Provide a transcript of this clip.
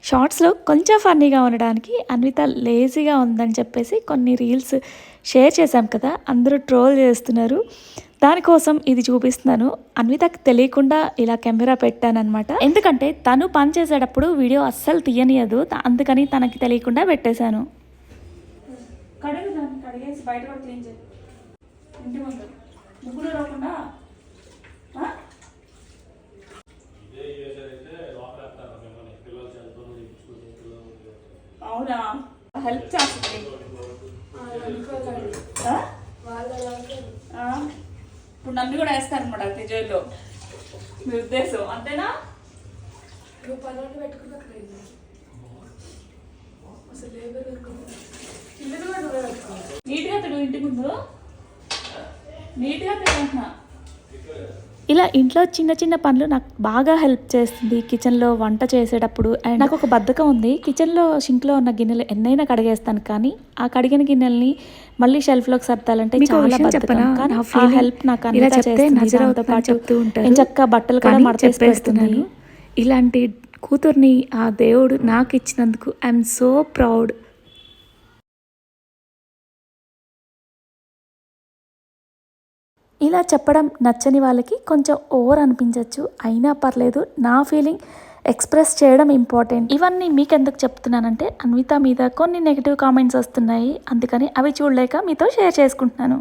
షార్ట్స్లో కొంచెం ఫన్నీగా ఉండడానికి అన్విత లేజీగా ఉందని చెప్పేసి కొన్ని రీల్స్ షేర్ చేశాం కదా, అందరూ ట్రోల్ చేస్తున్నారు. దానికోసం ఇది చూపిస్తున్నాను. అన్వితకి తెలియకుండా ఇలా కెమెరా పెట్టానన్నమాట. ఎందుకంటే తను పని చేసేటప్పుడు వీడియో అస్సలు తీయనియదు, అందుకని తనకి తెలియకుండా పెట్టేశాను. కడిగేసి బయట కూడా క్లీన్ చేయి, ఇంటి ముందు ముగ్గురు రాకుండా. అవునా, హెల్ప్ చేస్తుంది. ఇప్పుడు నన్ను కూడా వేస్తారనమాట జైల్లో, మీ ఉద్దేశం అంతేనా? నీట్గా తిడు, ఇంటి ముందు నీట్గా తింటున్నా. ఇలా ఇంట్లో చిన్న చిన్న పనులు నాకు బాగా హెల్ప్ చేస్తుంది కిచెన్లో వంట చేసేటప్పుడు. అండ్ నాకు ఒక బద్ధకం ఉంది, కిచెన్లో షింక్లో ఉన్న గిన్నెలు ఎన్నైనా కడిగేస్తాను, కానీ ఆ కడిగిన గిన్నెల్ని మళ్ళీ షెల్ఫ్లోకి సర్దాలంటే చాలా బద్ధకం. కానీ ఆ హెల్ప్ నాకు అన్నిలా చేస్తుంది. దాంతో పాటు నేను చక్కగా బట్టలు కూడా మడతేస్తున్నాను. ఇలాంటి కూతుర్ని ఆ దేవుడు నాకు ఇచ్చినందుకు ఐఎమ్ సో ప్రౌడ్. ఇలా చెప్పడం నచ్చని వాళ్ళకి కొంచెం ఓవర్ అనిపించవచ్చు, అయినా పర్లేదు. నా ఫీలింగ్ ఎక్స్ప్రెస్ చేయడం ఇంపార్టెంట్. ఇవన్నీ మీకెందుకు చెప్తున్నానంటే అన్విత మీద కొన్ని నెగిటివ్ కామెంట్స్ వస్తున్నాయి, అందుకని అవి చూడలేక మీతో షేర్ చేసుకుంటున్నాను.